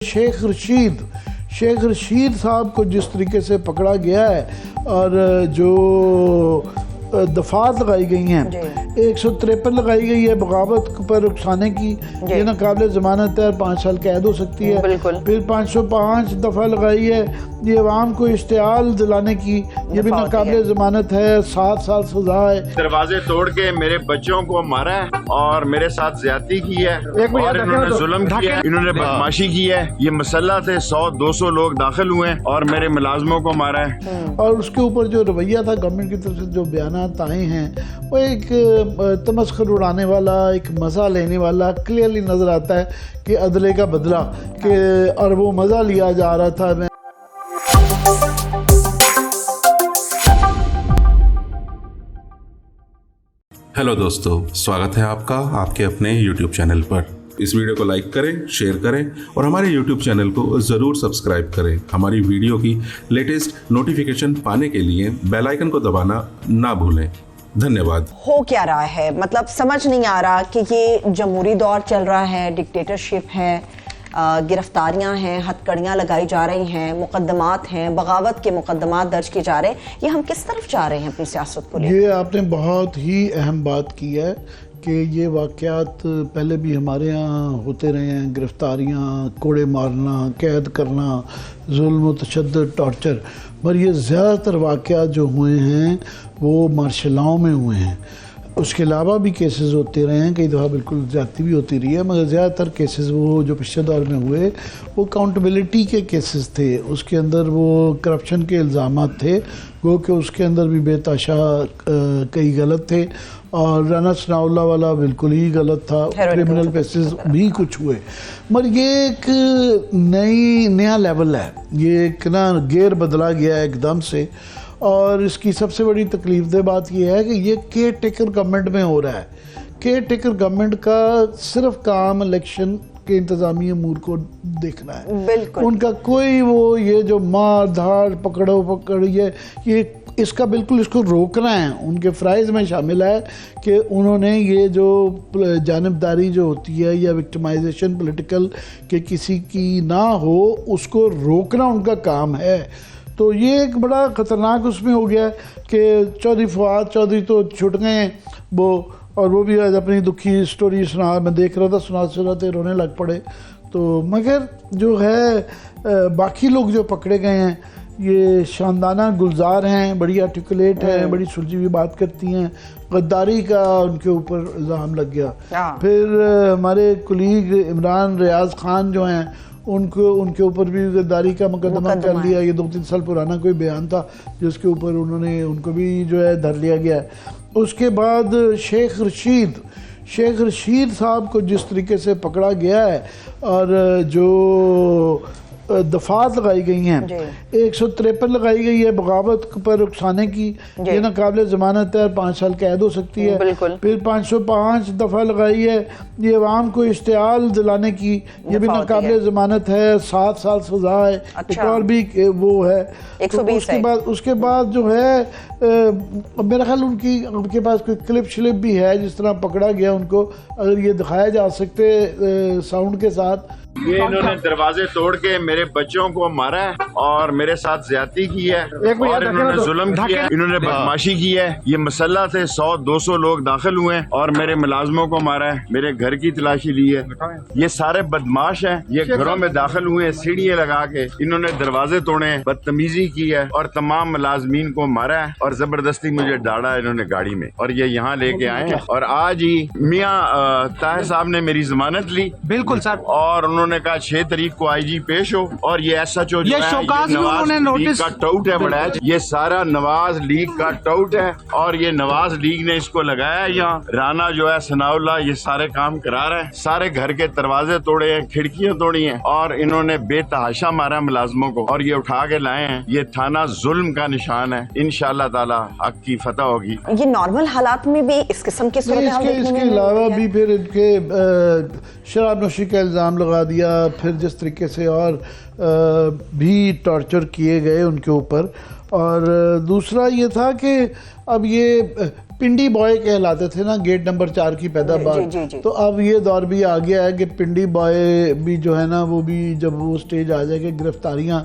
शेख रशीद साहब को जिस तरीके से पकड़ा गया है और जो दफात लगाई गई हैं, 153 लगाई गई है बगावत पर उकसाने की, ये नाकाबिल ज़मानत है और 5 साल कैद हो सकती है। फिर 505 दफ़ा लगाई है ये अवाम को इश्तियाल दिलाने की, ये भी नाकाबिल ज़मानत है, 7 साल सजा है। दरवाजे तोड़ के मेरे बच्चों को मारा है और मेरे साथ ज्यादती की है और इन्होंने जुल्म किया है, इन्होंने बदमाशी की है। ये मसल्ला थे 100-200 लोग दाखिल हुए और मेरे मुलाजमों को मारा है। और उसके ऊपर जो रवैया था गवर्नमेंट की तरफ से, जो बयान आए हैं, वो एक तमस्खुर उड़ाने वाला, एक मज़ा लेने वाला क्लियरली नज़र आता है कि अदले का बदला कि और वो मज़ा लिया जा रहा था। हेलो दोस्तों, स्वागत है आपका आपके अपने YouTube चैनल पर। इस वीडियो को लाइक करें, शेयर करें और हमारे YouTube चैनल को ज़रूर सब्सक्राइब करें। हमारी वीडियो की लेटेस्ट नोटिफिकेशन पाने के लिए बेल आइकन को दबाना ना भूलें। धन्यवाद। हो क्या रहा है, मतलब समझ नहीं आ रहा कि ये जमहूरी दौर चल रहा है, डिक्टेटरशिप है, गिरफ्तारियां हैं, हथकड़ियां लगाई जा रही हैं, मुकदमात हैं, बगावत के मुकदमात दर्ज किए जा रहे हैं। ये हम किस तरफ जा रहे हैं अपनी सियासत को लेकर? ये आपने बहुत ही अहम बात की है कि ये वाक़यात पहले भी हमारे यहाँ होते रहे हैं, गिरफ्तारियाँ, कोड़े मारना, कैद करना, जुल्म, तशद्दुद, टॉर्चर, पर ये ज़्यादातर वाक़यात जो हुए हैं वो मार्शलाओं में हुए हैं। उसके अलावा भी केसेस होते रहे हैं, कई दफ़ा बिल्कुल ज़्यादती भी होती रही है, मगर ज़्यादातर केसेस वो जो पिछले दौर में हुए वो अकाउंटेबिलिटी के केसेस थे। उसके अंदर वो करप्शन के इल्ज़ामात थे, वो कि उसके अंदर भी बेताशा कई गलत थे और राना सनाउल्लाह वाला बिल्कुल ही गलत था। क्रिमिनल केसेस भी कुछ हुए, मगर ये एक नया लेवल है, ये एक ना गेयर बदला गया है एकदम से। और इसकी सबसे बड़ी तकलीफदेह बात यह है कि ये केयर टेकर गवर्नमेंट में हो रहा है। केयर टेकर गवर्नमेंट का सिर्फ काम इलेक्शन के इंतज़ामी अमूर को देखना है, बिल्कुल। उनका कोई वो ये जो मार धाड़ पकड़ो पकड़ ये इसका बिल्कुल इसको रोकना है। उनके फ़राइज़ में शामिल है कि उन्होंने ये जो जानिबदारी जो होती है या विक्टिमाइजेशन पॉलिटिकल के किसी की ना हो, उसको रोकना उनका काम है। तो ये एक बड़ा ख़तरनाक उसमें हो गया है कि चौधरी फवाद चौधरी तो छुट गए हैं वो, और वो भी आज अपनी दुखी स्टोरी सुना, मैं देख रहा था, सुनाते रोने लग पड़े। तो मगर जो है बाकी लोग जो पकड़े गए हैं ये शानदाना गुलजार हैं, बड़ी आर्टिकुलेट हैं, बड़ी सुलझी हुई बात करती हैं। गद्दारी का उनके ऊपर इल्ज़ाम लग गया। फिर हमारे कुलीग इमरान रियाज खान जो हैं उनके ऊपर भी गद्दारी का मुकदमा कर लिया। ये 2-3 साल पुराना कोई बयान था जिसके ऊपर उनको भी जो है धर लिया गया है। उसके बाद शेख रशीद साहब को जिस तरीके से पकड़ा गया है और जो दफात लगाई गई हैं, 153 लगाई गई है बगावत पर उकसाने की, ये नाकाबिल ज़मानत है और 5 साल कैद हो सकती है। फिर 505 दफ़ा लगाई है ये अवाम को इश्तियाल दिलाने की, ये भी नाकाबिल ज़मानत है, 7 साल सजा है। एक और भी वो है 120। उसके बाद जो है मेरा ख्याल उनके पास कोई क्लिप भी है जिस तरह पकड़ा गया उनको, अगर ये दिखाया जा सकते साउंड के साथ। ये इन्होंने दरवाजे तोड़ के मेरे बच्चों को मारा है और मेरे साथ ज्यादती की है और इन्होंने जुल्म किया है, इन्होंने बदमाशी की है। ये मसल्ला थे 100-200 लोग दाखिल हुए हैं और मेरे मुलाजमों को मारा है, मेरे घर की तलाशी ली है। ये सारे बदमाश हैं, ये घरों में दाखिल हुए हैं, सीढ़ियाँ लगा के इन्होंने दरवाजे तोड़े हैं, बदतमीजी की है और तमाम मुलाजमीन को मारा है और जबरदस्ती मुझे डाला है इन्होंने गाड़ी में और ये यहाँ लेके आए हैं। और आज ही मियाँ ताहिर साहब ने मेरी जमानत ली, बिल्कुल सर, और उन्होंने कहा 6 तारीख को आईजी पेश हो। और ये SHO जो है नवाज लीग का टाउट है, बड़ा ये सारा नवाज लीग का टाउट है और ये नवाज लीग ने इसको लगाया है। यहाँ राना जो है सनाउल्लाह ये सारे काम करा रहा है, सारे घर के दरवाजे तोड़े हैं, खिड़कियां तोड़ी हैं और इन्होंने बेतहाशा मारा मुलाजमों को और ये उठा के लाए हैं। ये थाना जुल्म का निशान है। इंशाअल्लाह ताला हक की फतह होगी। ये नॉर्मल हालात में भी इस किस्म के इसके अलावा भी फिर इनके शराब नोशी का इल्ज़ाम लगा दिया, फिर जिस तरीके से और भी टॉर्चर किए गए उनके ऊपर और दूसरा ये था कि अब ये पिंडी बॉय कहलाते थे ना, गेट नंबर 4 की पैदावार। जी। तो अब ये दौर भी आ गया है कि पिंडी बॉय भी जो है ना, वो भी जब वो स्टेज आ जाए कि गिरफ्तारियां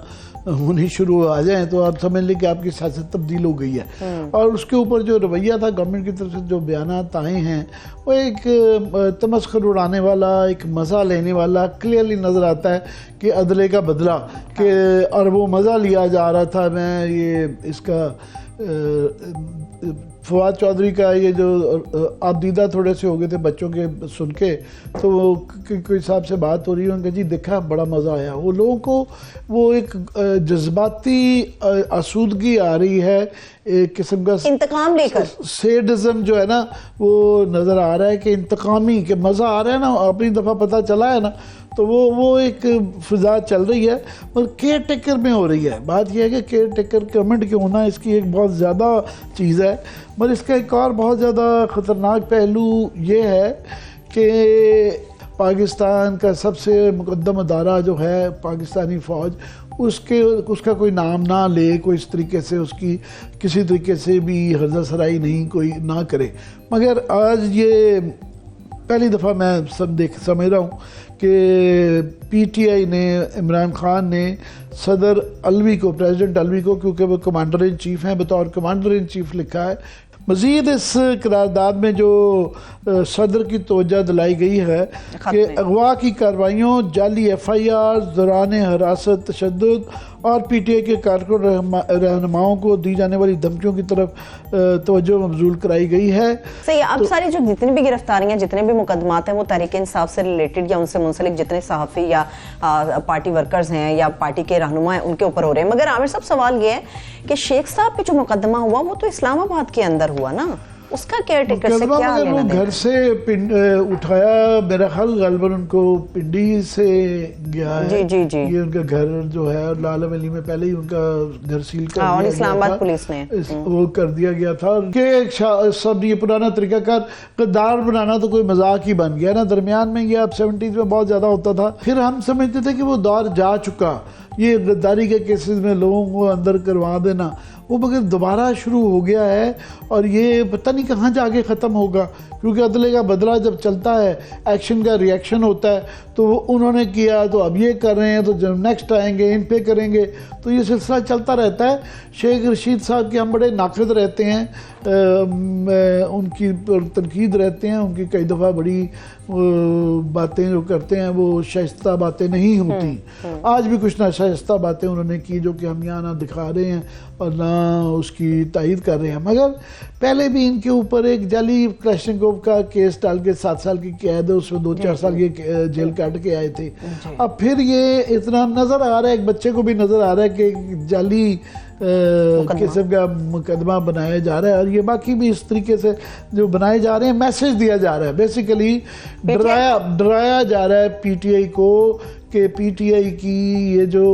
होनी शुरू आ जाएं, तो आप समझ लें कि आपकी सियासत तब्दील हो गई है। और उसके ऊपर जो रवैया था गवर्नमेंट की तरफ से, जो बयानात आए हैं, वो एक तमस्खुर उड़ाने वाला, एक मज़ा लेने वाला क्लियरली नज़र आता है कि अदले का बदला कि, और वो मज़ा लिया जा रहा था। मैं ये इसका फवाद चौधरी का ये जो आप दीदा थोड़े से हो गए थे बच्चों के सुन के, तो वो कोई साहब से बात हो रही है, उनका जी देखा बड़ा मज़ा आया। वो लोगों को वो एक जज्बाती आसूदगी आ रही है, एक किस्म का इंतकाम लेकर सेडिज्म जो है ना, वो नज़र आ रहा है कि इंतकामी के मज़ा आ रहा है ना, अपनी दफ़ा पता चला है ना, तो वो एक फिजा चल रही है। और केयर टेकर में हो रही है। बात यह है कि केयर टेकर गवर्नमेंट के होना इसकी एक बहुत ज़्यादा चीज़ है। मगर इसका एक और बहुत ज़्यादा ख़तरनाक पहलू ये है कि पाकिस्तान का सबसे मुक़द्दम अदारा जो है पाकिस्तानी फ़ौज, उसका कोई नाम ना ले, कोई इस तरीके से उसकी किसी तरीके से भी हर्जा सराई नहीं कोई ना करे। मगर आज ये पहली दफ़ा मैं समझ रहा हूँ कि पीटीआई ने, इमरान खान ने सदर अलवी को, प्रेसिडेंट अलवी को, क्योंकि वो कमांडर इन चीफ़ हैं, बतौर कमांडर इन चीफ़ लिखा है। मज़ीद इस करारदाद में जो सदर की तवज्जो दिलाई गई है कि अगवा की कार्रवाइयों, जाली FIR, दौरान हिरासत, तशद्दुद और PTI के कारकुन रहनुमाओं को दी जाने वाली धमकियों की तरफ तवज्जो मबजूल कराई गई है। सही। अब सारी जो जितनी भी गिरफ्तारियां, जितने भी मुकदमात हैं, वो तहरीक इंसाफ से रिलेटेड या उनसे मुंसलिक जितने सहाफ़ी या पार्टी वर्कर्स हैं या पार्टी के रहनुमा हैं, उनके ऊपर हो रहे हैं। मगर आमिर साहब, सवाल ये है कि शेख साहब पे जो मुकदमा हुआ वो तो इस्लामाबाद के अंदर हुआ ना, उसका केयर टेकर से क्या लेना देना? घर से उठाया, मेरा ख्याल गलबन उनको पिंडी से गया है। जी। ये उनका घर जो है लाल वली में पहले ही उनका घर सील कर और दिया इस्लामाबाद गया था, पुलिस ने वो कर दिया गया था कि सब ये पुराना तरीकाकार गद्दार बनाना तो कोई मजाक ही बन गया ना। दरमियान में ये अब 70s में बहुत ज़्यादा होता था। फिर हम समझते थे कि वो दौर जा चुका, ये गद्दारी के केसेस में लोगों को अंदर करवा देना, वो मगर दोबारा शुरू हो गया है। और ये पता नहीं कहाँ जाके ख़त्म होगा, क्योंकि अदले का बदला जब चलता है, एक्शन का रिएक्शन होता है, तो वो उन्होंने किया तो अब ये कर रहे हैं, तो जब नेक्स्ट आएंगे इन पे करेंगे, तो ये सिलसिला चलता रहता है। शेख रशीद साहब के हम बड़े नाक़िद रहते हैं, उनकी तनकीद रहते हैं, उनकी कई दफ़ा बड़ी बातें जो करते हैं वो शाइस्ता बातें नहीं होती। आज भी कुछ ना शाइस्ता बातें उन्होंने की जो कि हम यहाँ ना दिखा रहे हैं और ना उसकी तायद कर रहे हैं। मगर पहले भी इनके ऊपर एक जाली क्लैशनिकोव का केस डाल के 7 साल की कैद है, उसमें 2-4 साल ये जेल काट के आए थे। अब फिर ये इतना नज़र आ रहा है, एक बच्चे को भी नज़र आ रहा है कि जाली किस्म का मुकदमा बनाया जा रहा है। और ये बाकी भी इस तरीके से जो बनाए जा रहे हैं, मैसेज दिया जा रहा है, बेसिकली डराया जा रहा है PTI को कि PTI की ये जो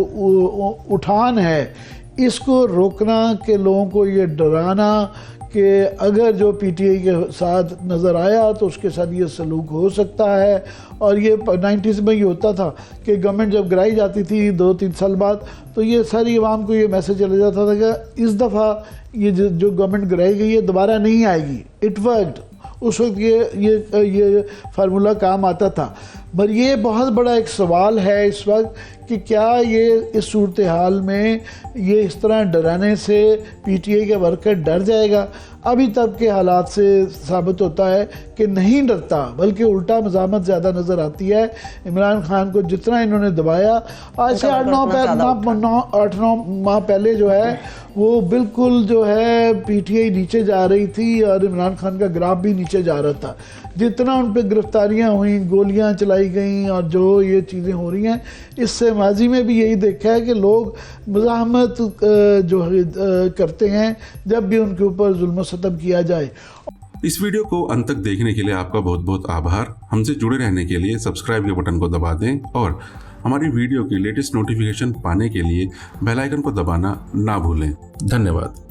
उठान है इसको रोकना, के लोगों को ये डराना कि अगर जो PTI के साथ नज़र आया तो उसके साथ ये सलूक हो सकता है। और ये 90s में ये होता था कि गवर्नमेंट जब गिराई जाती थी 2-3 साल बाद, तो ये सारी आवाम को ये मैसेज चला जाता था कि इस दफ़ा ये जो गवर्नमेंट गिराई गई है दोबारा नहीं आएगी। इट वर्कड, उस वक्त ये फार्मूला काम आता था। पर ये बहुत बड़ा एक सवाल है इस वक्त कि क्या ये इस सूरत हाल में ये इस तरह डराने से PTI का वर्कर डर जाएगा? अभी तक के हालात से साबित होता है कि नहीं डरता, बल्कि उल्टा मज़ामत ज़्यादा नज़र आती है। इमरान खान को जितना इन्होंने दबाया, आज से 8-9 माह पहले जो है वो बिल्कुल जो है PTI नीचे जा रही थी और इमरान खान का ग्राफ भी नीचे जा रहा था। जितना उन पर गिरफ्तारियाँ हुई, गोलियाँ चलाई गई और जो ये चीज़ें हो रही हैं, इससे माजी में भी यही देखा है कि लोग मुज़ाहमत जो करते हैं जब भी उनके ऊपर जुल्म सितम किया जाए। इस वीडियो को अंत तक देखने के लिए आपका बहुत बहुत आभार। हमसे जुड़े रहने के लिए सब्सक्राइब के बटन को दबा दें और हमारी वीडियो की लेटेस्ट नोटिफिकेशन पाने के लिए बेल आइकन को दबाना ना भूलें। धन्यवाद।